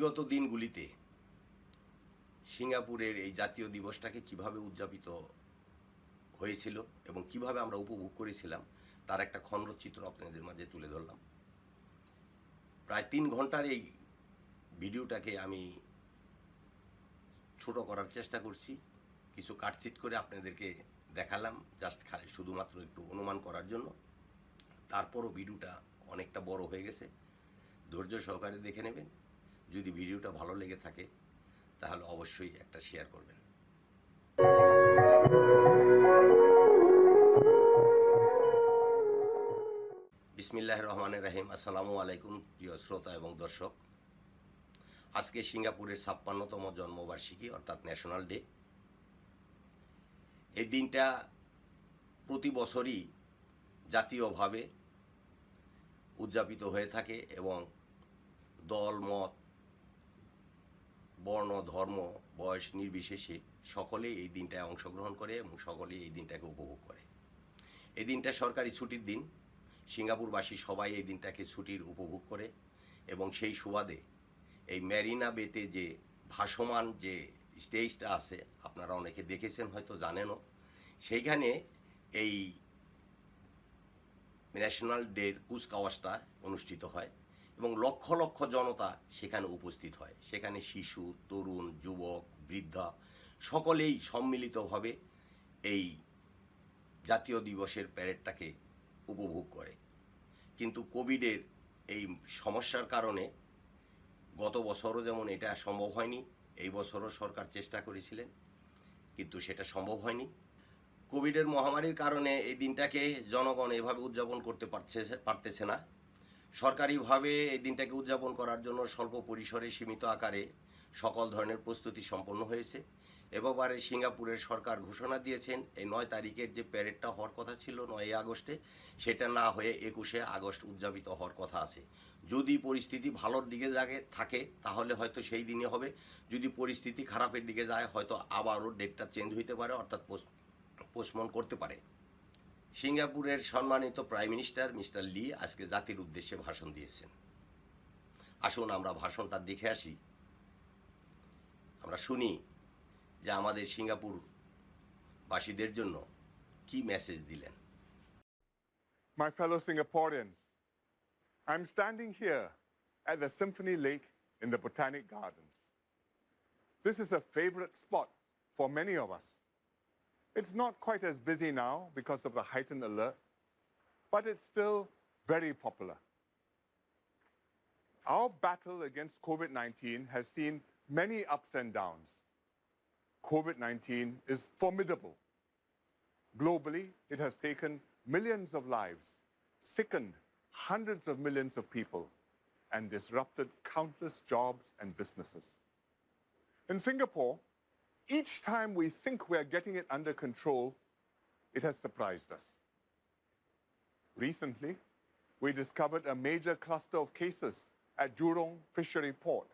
বিগত দিনগুলিতে সিঙ্গাপুরের এই জাতীয় দিবসটাকে কিভাবে উদযাপিত হয়েছিল এবং কিভাবে আমরা উপভোগ করেছিলাম তার একটা খণ্ডচিত্র আপনাদের মাঝে তুলে ধরলাম। প্রায় 3 ঘন্টার এই ভিডিওটাকে আমি ছোট করার চেষ্টা করছি, কিছু কাটছিট করে আপনাদেরকে দেখালাম, জাস্ট খালি শুধুমাত্র একটু অনুমান করার জন্য। তারপরও ভিডিওটা অনেকটা বড় হয়ে গেছে, ধৈর্য সহকারে দেখে নেবেন। যদি ভিডিওটা ভালো লেগে থাকে তাহলে অবশ্যই একটা শেয়ার করবেন। বিসমিল্লাহির রহমানির রহিম। আসসালামু আলাইকুম প্রিয় শ্রোতা এবং দর্শক। আজকে সিঙ্গাপুরের 56তম জন্মবার্ষিকী, অর্থাৎ ন্যাশনাল ডে। এই দিনটা প্রতি বছরই জাতীয়ভাবে উদযাপিত হয়ে থাকে এবং দল, মত, বর্ণ, ধর্ম, বয়স নির্বিশেষে সকলেই এই দিনটায় অংশগ্রহণ করে এবং সকলেই এই দিনটাকে উপভোগ করে। এই দিনটা সরকারি ছুটির দিন। সিঙ্গাপুরবাসী সবাই এই দিনটাকে ছুটির উপভোগ করে এবং সেই সুবাদে এই মেরিনা বেতে যে ভাসমান যে স্টেজটা আছে, আপনারা অনেকে দেখেছেন, হয়তো জানেনও, সেইখানে এই ন্যাশনাল ডের কুচকাওয়াজটা অনুষ্ঠিত হয় এবং লক্ষ লক্ষ জনতা সেখানে উপস্থিত হয়। সেখানে শিশু, তরুণ, যুবক, বৃদ্ধা সকলেই সম্মিলিতভাবে এই জাতীয় দিবসের প্যারেডটাকে উপভোগ করে। কিন্তু কোভিডের এই সমস্যার কারণে গত বছরও যেমন এটা সম্ভব হয়নি, এই বছরও সরকার চেষ্টা করেছিলেন কিন্তু সেটা সম্ভব হয়নি। কোভিডের মহামারীর কারণে এই দিনটাকে জনগণ এভাবে উদযাপন করতে পারতেছে না। সরকারিভাবে এই দিনটাকে উদযাপন করার জন্য স্বল্প পরিসরে সীমিত আকারে সকল ধরনের প্রস্তুতি সম্পন্ন হয়েছে। এবারে সিঙ্গাপুরের সরকার ঘোষণা দিয়েছেন এই 9 তারিখের যে প্যারেডটা হওয়ার কথা ছিল 9 আগস্টে, সেটা না হয়ে 21 আগস্ট উদযাপিত হওয়ার কথা আছে। যদি পরিস্থিতি ভালোর দিকে থাকে তাহলে হয়তো সেই দিনে হবে, যদি পরিস্থিতি খারাপের দিকে যায় হয়তো আবারও ডেটটা চেঞ্জ হইতে পারে, অর্থাৎ পোস্টপোন করতে পারে। সিঙ্গাপুরের সম্মানিত প্রাইম মিনিস্টার মিস্টার লি আজকে জাতির উদ্দেশ্যে ভাষণ দিয়েছেন। আসুন আমরা ভাষণটা দেখে আসি, আমরা শুনি যে আমাদের সিঙ্গাপুরবাসীদের জন্য কি মেসেজ দিলেন। My fellow Singaporeans, I'm standing here at the Symphony Lake in the Botanic Gardens. This is a favorite spot for many of us. It's not quite as busy now because of the heightened alert, but it's still very popular. Our battle against COVID-19 has seen many ups and downs. COVID-19 is formidable. Globally, it has taken millions of lives, sickened hundreds of millions of people, and disrupted countless jobs and businesses. In Singapore, each time we think we're getting it under control, it has surprised us. Recently, we discovered a major cluster of cases at Jurong Fishery Port.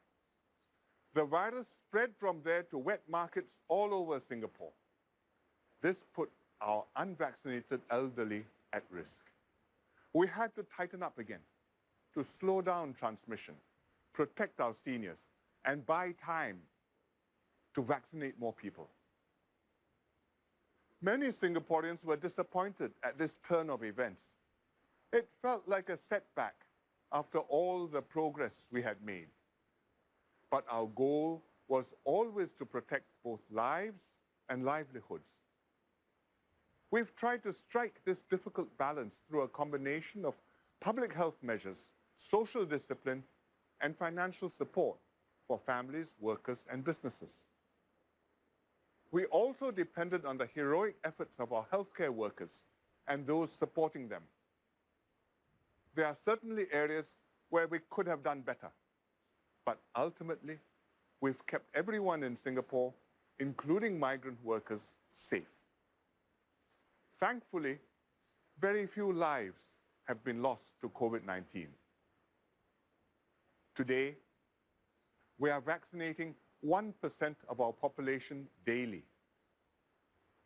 The virus spread from there to wet markets all over Singapore. This put our unvaccinated elderly at risk. We had to tighten up again to slow down transmission, protect our seniors, and buy time to vaccinate more people. Many Singaporeans were disappointed at this turn of events. It felt like a setback after all the progress we had made. But our goal was always to protect both lives and livelihoods. We've tried to strike this difficult balance through a combination of public health measures, social discipline, and financial support for families, workers, and businesses. We also depended on the heroic efforts of our healthcare workers and those supporting them. There are certainly areas where we could have done better, but ultimately, we've kept everyone in Singapore, including migrant workers, safe. Thankfully, very few lives have been lost to COVID-19. Today, we are vaccinating 1% of our population daily.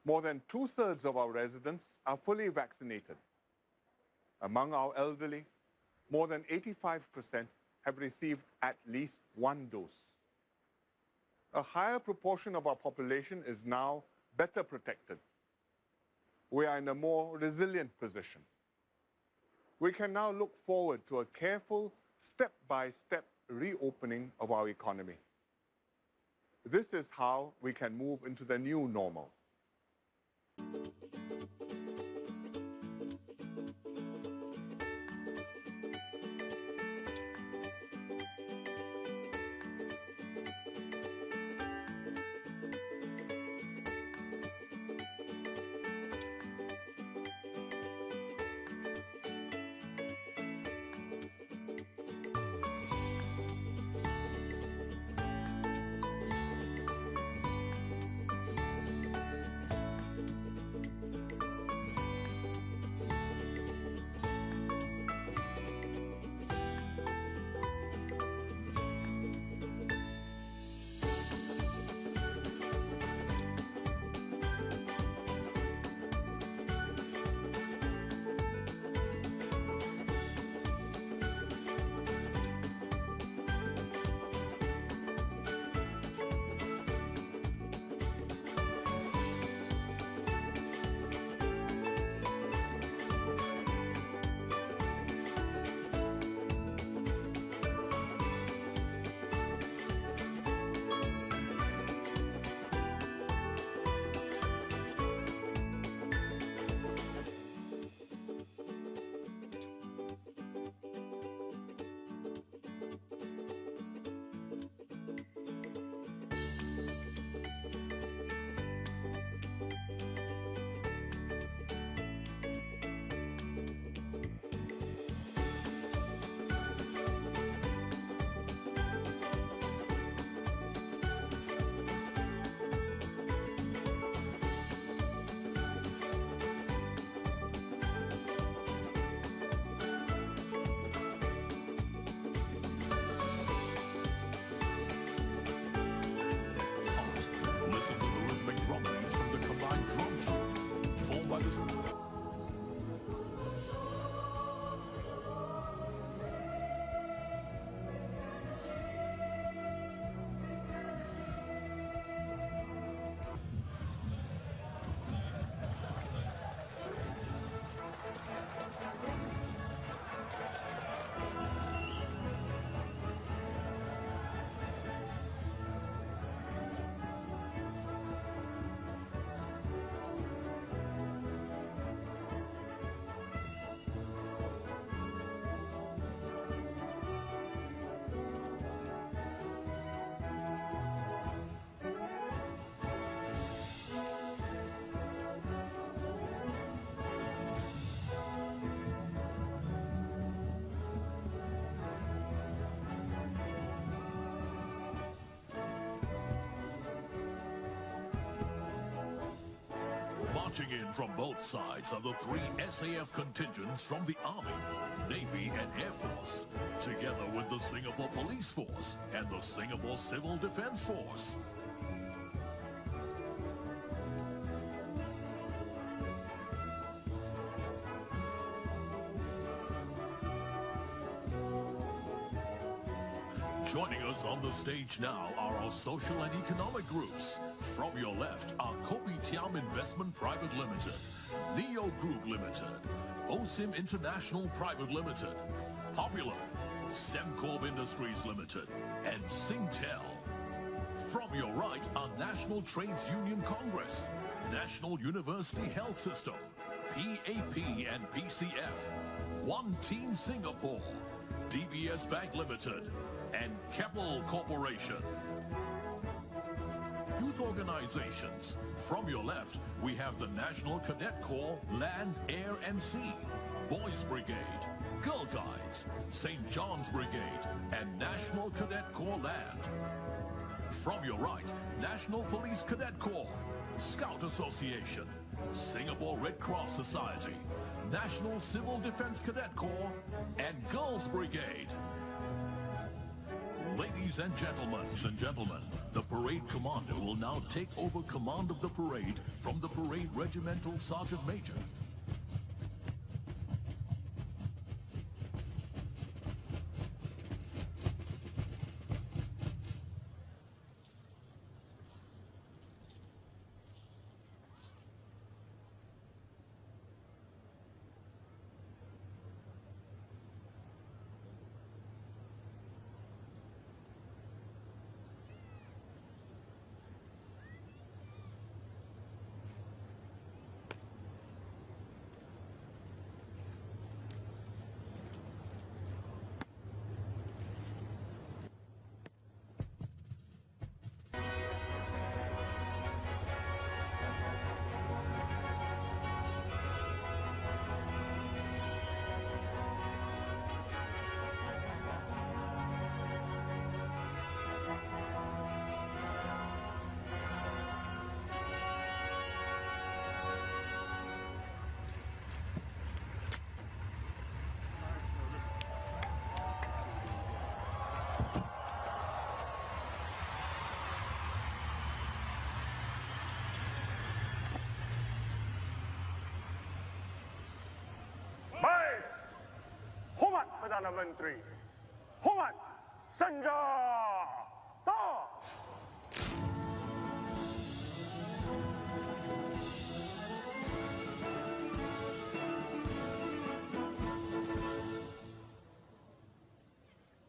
More than 2/3 of our residents are fully vaccinated. Among our elderly, more than 85% have received at least one dose. A higher proportion of our population is now better protected. We are in a more resilient position. We can now look forward to a careful, step-by-step reopening of our economy. This is how we can move into the new normal. Listen to the rhythmic drum beats from the combined drum troupe, formed by this. Marching in from both sides are the three SAF contingents from the Army, Navy, and Air Force, together with the Singapore Police Force and the Singapore Civil Defence Force. Joining us on the stage now are our social and economic groups. From your left are Kopitiam Investment Private Limited, Neo Group Limited, OSIM International Private Limited, Popular, Semcorp Industries Limited, and Singtel. From your right are National Trades Union Congress, National University Health System, PAP and PCF, One Team Singapore, DBS Bank Limited, and Keppel Corporation. Youth organizations. From your left, we have the National Cadet Corps, Land, Air and Sea, Boys Brigade, Girl Guides, St. John's Brigade, and National Cadet Corps Land. From your right, National Police Cadet Corps, Scout Association, Singapore Red Cross Society, National Civil Defense Cadet Corps, and Girls Brigade. Ladies and gentlemen, the parade commander will now take over command of the parade from the parade regimental sergeant major. Hormat Perdana Menteri. Hormat Senjata.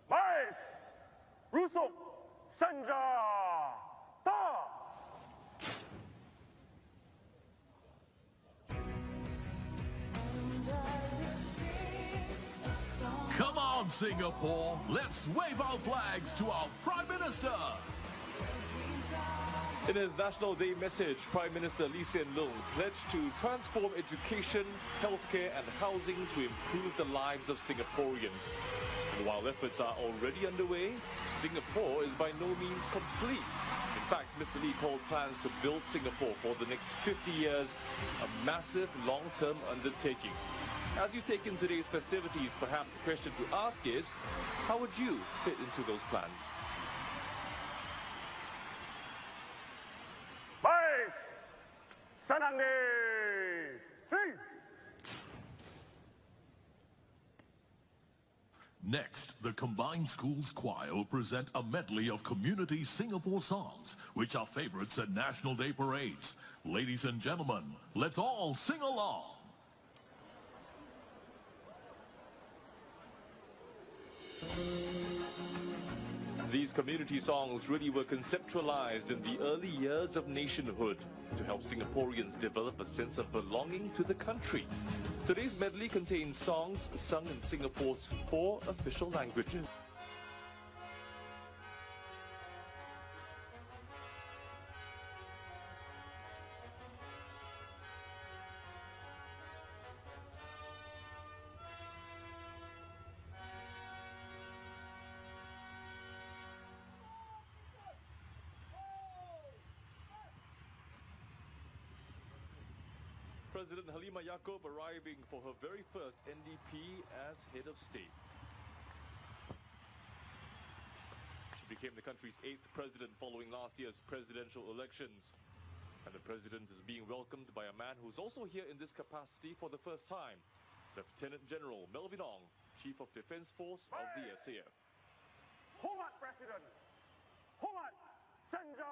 Baris Rusuk Senjata. Come on, Singapore. Let's wave our flags to our Prime Minister. In his National Day message, Prime Minister Lee Hsien Loong pledged to transform education, healthcare and housing to improve the lives of Singaporeans. And while efforts are already underway, Singapore is by no means complete. In fact, Mr. Lee called plans to build Singapore for the next 50 years a massive long-term undertaking. As you take in today's festivities, perhaps the question to ask is, how would you fit into those plans? Baris Senangdi. Next, the Combined Schools Choir will present a medley of community Singapore songs, which are favorites at National Day parades. Ladies and gentlemen, let's all sing along. These community songs really were conceptualized in the early years of nationhood to help Singaporeans develop a sense of belonging to the country. Today's medley contains songs sung in Singapore's 4 official languages. President Halimah Yacob arriving for her very first NDP as head of state. She became the country's 8th president following last year's presidential elections. And the president is being welcomed by a man who's also here in this capacity for the first time, Lieutenant General Melvin Ong, Chief of Defence Force of the SAF. Hormat Presiden. Hormat Senjata.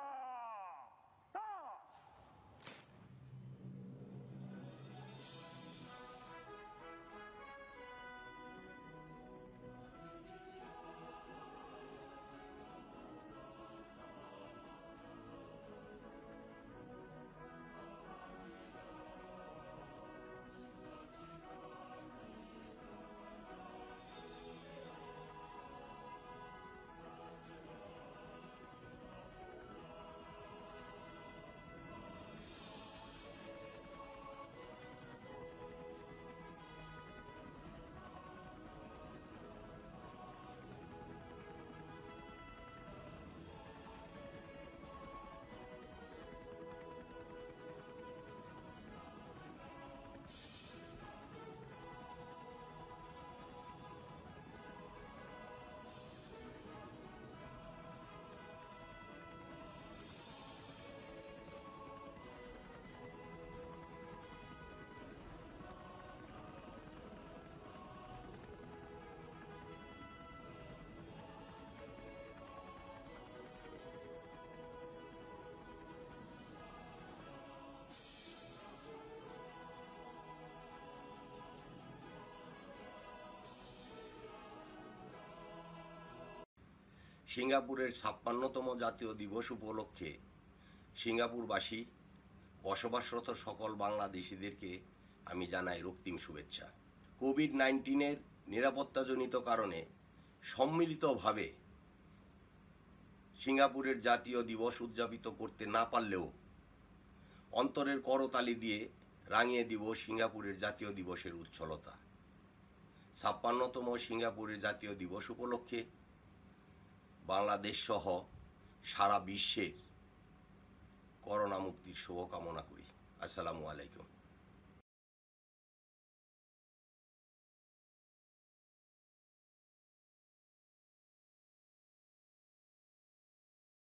সিঙ্গাপুরের ৫৬তম জাতীয় দিবস উপলক্ষে সিঙ্গাপুরবাসী বসবাসরত সকল বাংলাদেশিদেরকে আমি জানাই রক্তিম শুভেচ্ছা। কোভিড-১৯-এর নিরাপত্তাজনিত কারণে সম্মিলিতভাবে সিঙ্গাপুরের জাতীয় দিবস উদযাপিত করতে না পারলেও অন্তরের করতালি দিয়ে রাঙিয়ে দিব সিঙ্গাপুরের জাতীয় দিবসের উচ্ছলতা। ৫৬তম সিঙ্গাপুরের জাতীয় দিবস উপলক্ষে বাংলাদেশ সহ সারা বিশ্বের করোনা মুক্তির শুভকামনা করি। আসসালামু আলাইকুম।